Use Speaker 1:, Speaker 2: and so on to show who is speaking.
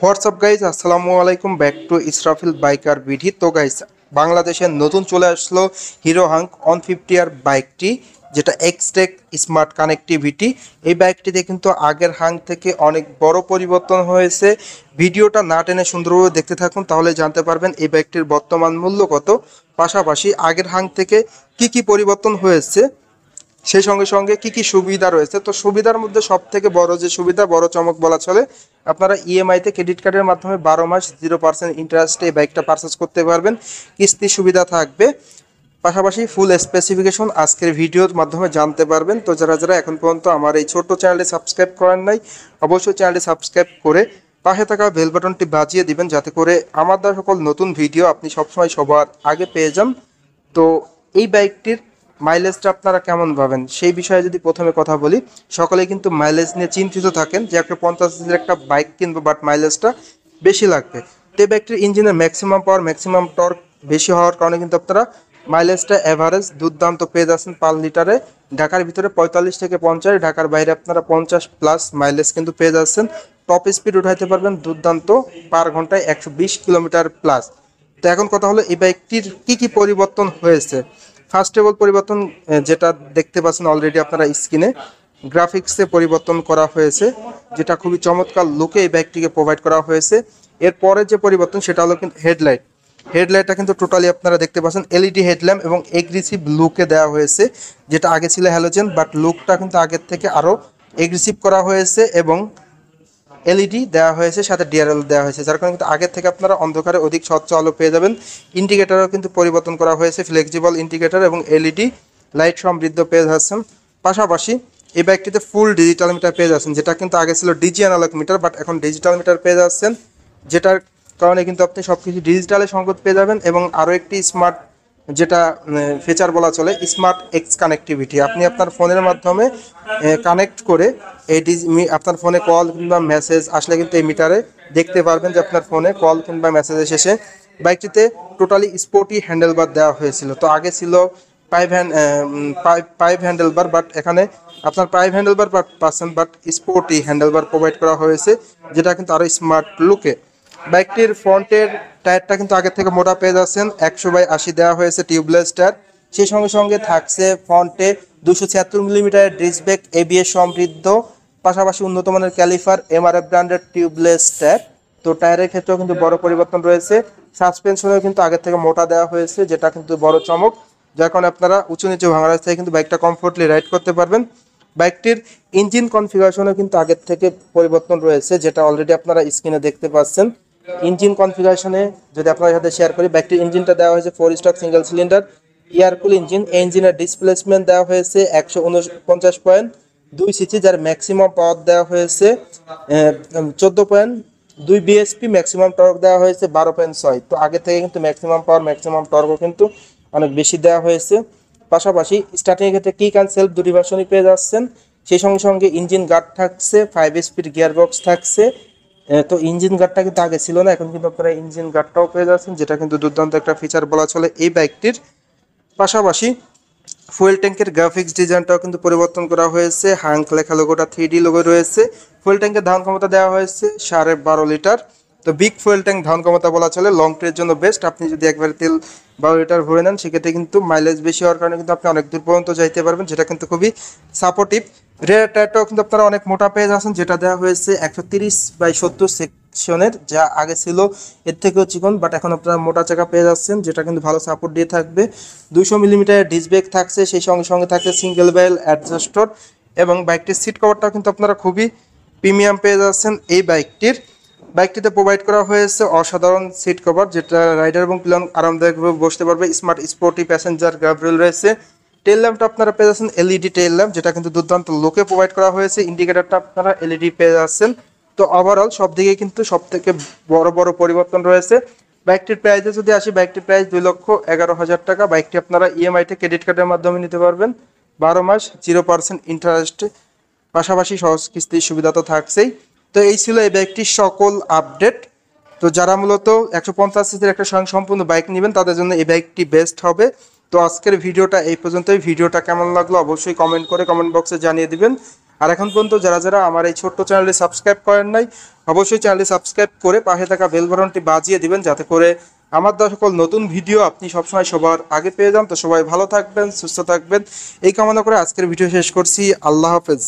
Speaker 1: WhatsApp guys, আসসালামু আলাইকুম। Back to Israfil biker BD. তো গাইজ, বাংলাদেশের নতুন চলে আসলো হিরো হাঙ্ক 150 বাইকটি, যেটা এক্সটেক স্মার্ট কানেক্টিভিটি। এই বাইকটিতে কিন্তু আগের হাঙ্ক থেকে অনেক বড় পরিবর্তন হয়েছে। ভিডিওটা না টেনে সুন্দরভাবে দেখতে থাকুন, তাহলে জানতে পারবেন এই বাইকটির বর্তমান মূল্য কত, পাশাপাশি আগের হাঙ্ক থেকে কি কি পরিবর্তন হয়েছে, সেই সঙ্গে সঙ্গে কি কি সুবিধা রয়েছে। তো সুবিধার মধ্যে সব থেকে বড় যে সুবিধা, বড় চমক বলা চলে, আপনারা ইএমআইতে ক্রেডিট কার্ডের মাধ্যমে 12 মাস 0% ইন্টারেস্টে এই বাইকটা পারচেস করতে পারবেন। কিস্তি সুবিধা থাকবে, পাশাপাশি ফুল স্পেসিফিকেশন আজকের ভিডিওর মাধ্যমে জানতে পারবেন। তো যারা যারা এখন পর্যন্ত আমার এই ছোট্ট চ্যানেলটি সাবস্ক্রাইব করেন নাই, অবশ্যই চ্যানেলটি সাবস্ক্রাইব করে পাশে থাকা বেল বাটনটি বাজিয়ে দিবেন, যাতে করে আমার দ্বারা সকল নতুন ভিডিও আপনি সবসময় সবার আগে পেয়ে যান। তো এই বাইকটির মাইলেজটা আপনারা কেমন পাবেন সেই বিষয়ে যদি প্রথমে কথা বলি, সকলেই কিন্তু মাইলেজ নিয়ে চিন্তিত থাকেন যে একটা 50,000 একটা বাইক কিনবো, বাট মাইলেজটা বেশি লাগবে। তো এই বাইকটির ইঞ্জিনের ম্যাক্সিমাম পাওয়ার, ম্যাক্সিমাম টর্ক বেশি হওয়ার কারণে কিন্তু আপনারা মাইলেজটা এভারেজ দুর্দান্ত পেয়ে যাচ্ছেন পার লিটারে। ঢাকার ভিতরে 45 থেকে 50, ঢাকার বাইরে আপনারা 50+ মাইলেজ কিন্তু পেয়ে যাচ্ছেন। টপ স্পিড উঠাইতে পারবেন দুর্দান্ত, পার ঘন্টায় 120 কিলোমিটার প্লাস। তো এখন কথা হলো এই বাইকটির কি কি পরিবর্তন হয়েছে। ফার্স্ট অফ অল পরিবর্তন, যেটা দেখতে পাচ্ছেন অলরেডি আপনারা স্ক্রিনে, গ্রাফিক্সে পরিবর্তন করা হয়েছে, যেটা খুবই চমৎকার লুকে এই বাইকটিকে প্রোভাইড করা হয়েছে। এরপরে যে পরিবর্তন সেটা হলো কিন্তু হেডলাইটটা কিন্তু টোটালি আপনারা দেখতে পাচ্ছেন এলইডি হেডল্যাম্প এবং এগ্রেসিভ লুকে দেওয়া হয়েছে, যেটা আগে ছিল হ্যালোজেন, বাট লুকটা কিন্তু আগের থেকে আরও এগ্রেসিভ করা হয়েছে এবং এলইডি দেওয়া হয়েছে, সাথে ডিআরএল দেওয়া হয়েছে, যার কারণে কিন্তু আগের থেকে আপনারা অন্ধকারে অধিক স্বচ্ছ আলো পেয়ে যাবেন। ইন্ডিকেটারও কিন্তু পরিবর্তন করা হয়েছে, ফ্লেক্সিবল ইন্ডিকেটার এবং এলইডি লাইট সমৃদ্ধ পেয়ে যাচ্ছেন। পাশাপাশি এই বাইকটিতে ফুল ডিজিটাল মিটার পেয়ে যাচ্ছেন, যেটা কিন্তু আগে ছিল ডিজি অ্যানালগ মিটার, বাট এখন ডিজিটাল মিটার পেয়ে যাচ্ছেন, যেটার কারণে কিন্তু আপনি সব কিছু ডিজিটালে সংযোগ পেয়ে যাবেন। এবং আরও একটি স্মার্ট, যেটা ফিচার বলা চলে, স্মার্ট এক্স কানেক্টিভিটি। আপনি আপনার ফোনের মাধ্যমে কানেক্ট করে এই আপনার ফোনে কল কিংবা মেসেজ আসলে কিন্তু এই মিটারে দেখতে পারবেন যে আপনার ফোনে কল কিংবা মেসেজ এসেছে। বাইকটিতে টোটালি স্পোর্টি হ্যান্ডেলবার দেওয়া হয়েছিল। তো আগে ছিল পাইপ হ্যান্ডেলবার, বাট এখানে আপনার পাইপ হ্যান্ডেলবার পাচ্ছেন, বাট স্পোর্টি হ্যান্ডেলবার প্রোভাইড করা হয়েছে, যেটা কিন্তু আরও স্মার্ট লুকে। বাইকটির ফ্রন্টের টায়ারটা কিন্তু আগের থেকে মোটা পেয়ে যাচ্ছেন, 100/80 দেওয়া হয়েছে টিউবলেস টায়ার। সেই সঙ্গে সঙ্গে থাকছে ফ্রন্টে 276 মিলিমিটারের ডিস্ক ব্রেক এবিএস সমৃদ্ধ, পাশাপাশি উন্নত মানের ক্যালিফার, এমআরএফ ব্র্যান্ডের টিউবলেস টায়ার। তো টায়ারের ক্ষেত্রেও কিন্তু বড় পরিবর্তন রয়েছে। সাসপেনশনেও কিন্তু আগের থেকে মোটা দেওয়া হয়েছে, যেটা কিন্তু বড় চমক, যার কারণে আপনারা উঁচু নিচু ভাঙা রাস্তায় কিন্তু বাইকটা কমফোর্টলি রাইড করতে পারবেন। বাইকটির ইঞ্জিন কনফিগারেশনও কিন্তু আগের থেকে পরিবর্তন রয়েছে, যেটা অলরেডি আপনারা স্ক্রিনে দেখতে পাচ্ছেন। ইঞ্জিন কনফিগারেশনে যদি আপনার সাথে শেয়ার করি, বাইকটির ইঞ্জিনটা দেওয়া হয়েছে 4 stroke single cylinder air cool engine. এই ইঞ্জিনের ডিসপ্লেসমেন্ট দেওয়া হয়েছে 149.2 সিসি, যার ম্যাক্সিমাম পাওয়ার দেওয়া হয়েছে 14.2 বিএসপি, ম্যাক্সিমাম টর্ক দেওয়া হয়েছে 12.6। তো আগে থেকে কিন্তু ম্যাক্সিমাম পাওয়ার, ম্যাক্সিমাম টর্কও কিন্তু অনেক বেশি দেওয়া হয়েছে। পাশাপাশি স্টার্টিংয়ের ক্ষেত্রে কিক অ্যান্ড সেলফ দুটি ভার্সনই পেয়ে যাচ্ছেন। সেই সঙ্গে সঙ্গে ইঞ্জিন গার্ড থাকছে, 5 স্পিড গিয়ার বক্স থাকছে। তো ইঞ্জিন গার্ডটা কিন্তু আগে ছিল না, এখন কিন্তু আপনারা ইঞ্জিন গার্ডটাও পেয়ে যাচ্ছেন, যেটা কিন্তু দুর্দান্ত একটা ফিচার বলা চলে এই বাইকটির। পাশাপাশি ফুয়েল ট্যাঙ্কের গ্রাফিক্স ডিজাইনটাও কিন্তু পরিবর্তন করা হয়েছে, হাঙ্ক লেখা লোগোটা 3D লোগো রয়েছে। ফুয়েল ট্যাঙ্কের ধারণ ক্ষমতা দেওয়া হয়েছে 12.5 লিটার। তো বিগ ফুয়েল ট্যাঙ্ক ধারণ ক্ষমতা বলা চলে, লং ট্রের জন্য বেস্ট। আপনি যদি একবারে তেল 12 লিটার ভরে নেন, সেক্ষেত্রে কিন্তু মাইলেজ বেশি হওয়ার কারণে কিন্তু আপনি অনেক দূর পর্যন্ত যাইতে পারবেন, যেটা কিন্তু খুবই সাপোর্টিভ। রেয়ার টায়ারটাও কিন্তু আপনারা অনেক মোটা পেয়ে যাচ্ছেন, যেটা দেওয়া হয়েছে 130/70 সেকশনের, যা আগে ছিল এর থেকেও চিকন, বাট এখন আপনারা মোটা চাকা পেয়ে যাচ্ছেন, যেটা কিন্তু ভালো সাপোর্ট দিয়ে থাকবে। 200 মিলিমিটারের ডিস্ক ব্রেক থাকছে, সেই সঙ্গে সঙ্গে থাকছে সিঙ্গেল বেল অ্যাডজাস্টর। এবং বাইকটির সিট কভারটাও কিন্তু আপনারা খুবই প্রিমিয়াম পেয়ে যাচ্ছেন এই বাইকটিতে প্রোভাইড করা হয়েছে অসাধারণ সিট কভার, যেটা রাইডার এবং প্লেন আরামদায়কভাবে বসতে পারবে। স্মার্ট স্পোর্টি প্যাসেঞ্জার গার্ডরেল রয়েছে। টেল ল্যাম্পটা আপনারা পেয়ে যাচ্ছেন এলইডি টেল ল্যাম্প, যেটা কিন্তু দুর্দান্ত লুকে প্রোভাইড করা হয়েছে। ইন্ডিকেটারটা আপনারা এলইডি পেয়ে যাচ্ছেন। তো ওভারঅল সব দিকে কিন্তু সব থেকে বড় বড় পরিবর্তন রয়েছে। বাইকটির প্রাইসে যদি আসি, বাইকটির প্রাইস 2,11,000 টাকা। বাইকটি আপনারা ইএমআইতে ক্রেডিট কার্ডের মাধ্যমে নিতে পারবেন, 12 মাস 0% ইন্টারেস্টে, পাশাপাশি সহজ কিস্তির সুবিধা তো থাকছেই। তো এই ছিল এই বাইকটির সকল আপডেট। তো যারা মূলত 150 সিসির একটা স্বয়ংসম্পূর্ণ বাইক নেবেন, তাদের জন্য এই বাইকটি বেস্ট হবে। তো আজকের ভিডিওটা এই পর্যন্তই। ভিডিওটা কেমন লাগলো অবশ্যই কমেন্ট করে কমেন্ট বক্সে জানিয়ে দিবেন। আর এখন পর্যন্ত যারা যারা আমার এই ছোট্ট চ্যানেলটি সাবস্ক্রাইব করেন নাই, অবশ্যই চ্যানেলটি সাবস্ক্রাইব করে পাশে থাকা বেল বাটনটি বাজিয়ে দিবেন, যাতে করে আমার দেওয়া সকল নতুন ভিডিও আপনি সবসময় সবার আগে পেয়ে যান। তো সবাই ভালো থাকবেন, সুস্থ থাকবেন এই কামনা করে আজকের ভিডিও শেষ করছি। আল্লাহ হাফেজ।